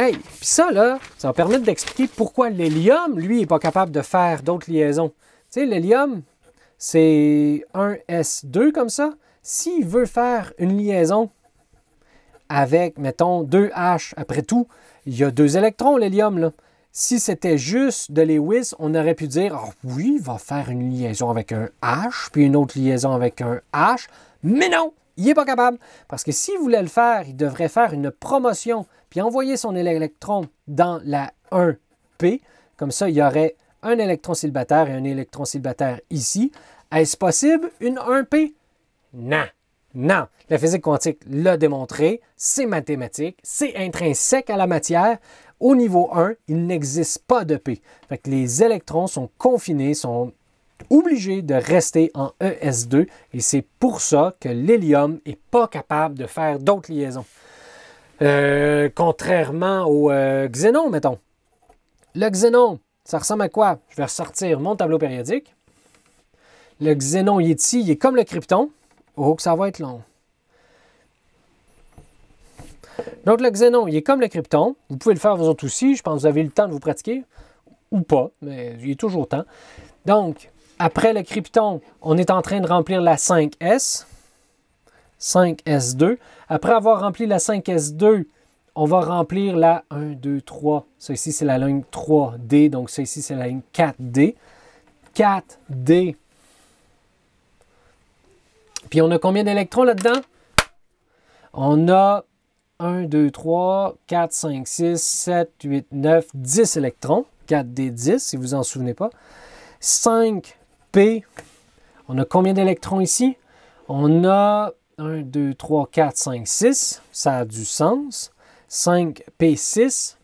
Hey, puis ça, là, ça va permettre d'expliquer pourquoi l'hélium, lui, n'est pas capable de faire d'autres liaisons. Tu sais, l'hélium, c'est un S2 comme ça. S'il veut faire une liaison avec, mettons, 2H, après tout, il y a 2 électrons, l'hélium, là. Si c'était juste de Lewis, on aurait pu dire, oh, oui, il va faire une liaison avec un H, puis une autre liaison avec un H. Mais non, il n'est pas capable. Parce que s'il voulait le faire, il devrait faire une promotion, puis envoyer son électron dans la 1P. Comme ça, il y aurait un électron célibataire et un électron célibataire ici. Est-ce possible, une 1P? Non. Non. La physique quantique l'a démontré. C'est mathématique. C'est intrinsèque à la matière. Au niveau 1, il n'existe pas de P. Fait que les électrons sont confinés, sont obligés de rester en ES2. Et c'est pour ça que l'hélium n'est pas capable de faire d'autres liaisons. Contrairement au xénon, mettons. Le xénon, ça ressemble à quoi? Je vais ressortir mon tableau périodique. Le xénon, il est ici, il est comme le krypton. Oh, que ça va être long. Donc, le xénon, il est comme le krypton. Vous pouvez le faire vous autres aussi. Je pense que vous avez eu le temps de vous pratiquer. Ou pas, mais il est toujours temps. Donc, après le krypton, on est en train de remplir la 5S. 5S2. Après avoir rempli la 5S2, on va remplir la 1, 2, 3. Ça ici, c'est la ligne 3D. Donc, ça ici, c'est la ligne 4D. 4D. Puis, on a combien d'électrons là-dedans? On a 1, 2, 3, 4, 5, 6, 7, 8, 9, 10 électrons. 4D10, si vous vous en souvenez pas. 5P. On a combien d'électrons ici? On a 1, 2, 3, 4, 5, 6. Ça a du sens. 5P6.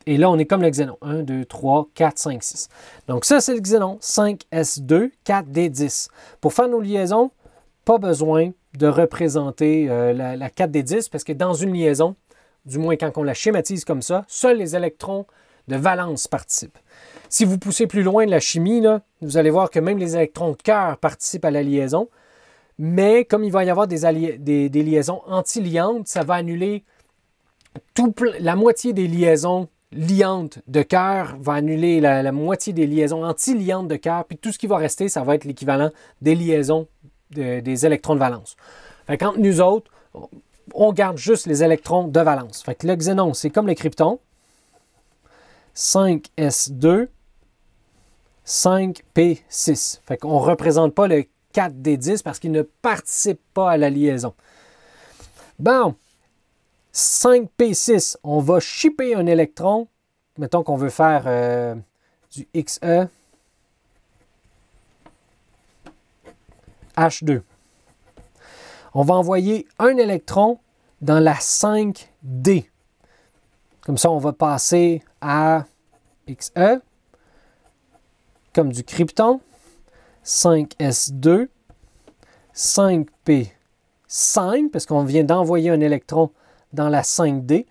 Et là, on est comme le xénon. 1, 2, 3, 4, 5, 6. Donc ça, c'est le xénon. 5S2, 4D10. Pour faire nos liaisons, pas besoin de représenter la 4D10 parce que dans une liaison, du moins quand on la schématise comme ça, seuls les électrons de valence participent. Si vous poussez plus loin de la chimie, là, vous allez voir que même les électrons de cœur participent à la liaison. Mais comme il va y avoir des liaisons anti-liantes, ça va annuler la moitié des liaisons liantes de cœur, va annuler la moitié des liaisons anti-liantes de cœur, puis tout ce qui va rester, ça va être l'équivalent des liaisons des électrons de valence. Fait qu'entre nous autres, on garde juste les électrons de valence. Fait que le xénon, c'est comme le krypton. 5S2, 5P6. Fait qu'on ne représente pas le 4D10 parce qu'il ne participe pas à la liaison. Bon, 5P6, on va shipper un électron. Mettons qu'on veut faire du XE H2. On va envoyer un électron dans la 5D. Comme ça, on va passer à XE, comme du krypton, 5S2, 5P5, parce qu'on vient d'envoyer un électron dans la 5D,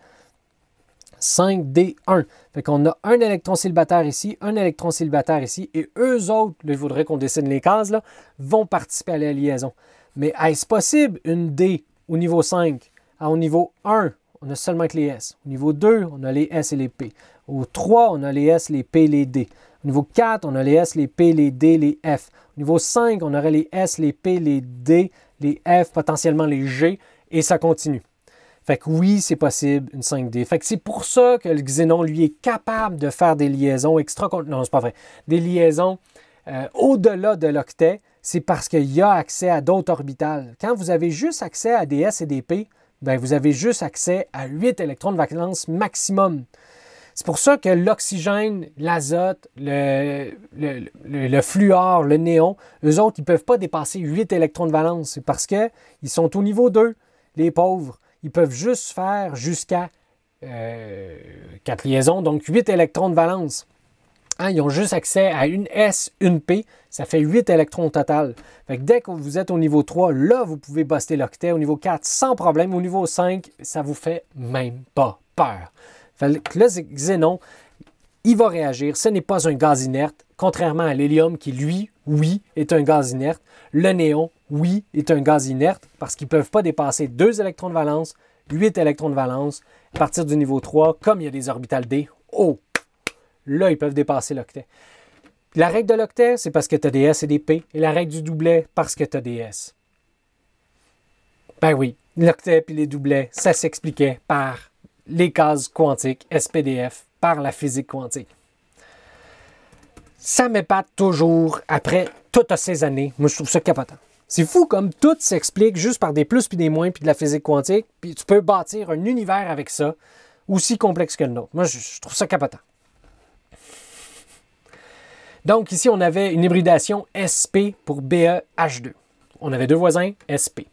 5D1. Fait qu'on a un électron célibataire ici, un électron célibataire ici, et eux autres, là, il faudrait qu'on dessine les cases, là, vont participer à la liaison. Mais est-ce possible une D au niveau 5? Au niveau 1, on a seulement que les S. Au niveau 2, on a les S et les P. Au 3, on a les S, les P, les D. Au niveau 4, on a les S, les P, les D, les F. Au niveau 5, on aurait les S, les P, les D, les F, potentiellement les G, et ça continue. Fait que oui, c'est possible, une 5D. Fait que c'est pour ça que le xénon, lui, est capable de faire des liaisons non, c'est pas vrai. Des liaisons au-delà de l'octet, c'est parce qu'il y a accès à d'autres orbitales. Quand vous avez juste accès à des S et des P, bien, vous avez juste accès à 8 électrons de valence maximum. C'est pour ça que l'oxygène, l'azote, le fluor, le néon, eux autres, ils ne peuvent pas dépasser 8 électrons de valence. C'est parce qu'ils sont au niveau 2, les pauvres. Ils peuvent juste faire jusqu'à 4 liaisons, donc 8 électrons de valence. Hein, ils ont juste accès à une S, une P, ça fait 8 électrons au total. Fait que dès que vous êtes au niveau 3, là, vous pouvez buster l'octet. Au niveau 4, sans problème. Au niveau 5, ça vous fait même pas peur. Fait que le xénon, il va réagir. Ce n'est pas un gaz inerte, contrairement à l'hélium qui, lui, oui, est un gaz inerte. Le néon, oui, est un gaz inerte parce qu'ils ne peuvent pas dépasser 2 électrons de valence, 8 électrons de valence À partir du niveau 3, comme il y a des orbitales D, oh, là, ils peuvent dépasser l'octet. La règle de l'octet, c'est parce que tu as des S et des P. Et la règle du doublet, parce que tu as des S. Ben oui, l'octet et les doublets, ça s'expliquait par les cases quantiques, SPDF, par la physique quantique. Ça m'épate toujours après toutes ces années. Moi, je trouve ça capotant. C'est fou comme tout s'explique juste par des plus puis des moins puis de la physique quantique. Puis tu peux bâtir un univers avec ça, aussi complexe que le nôtre. Moi, je trouve ça capotant. Donc ici, on avait une hybridation SP pour BeH2. On avait deux voisins, SP.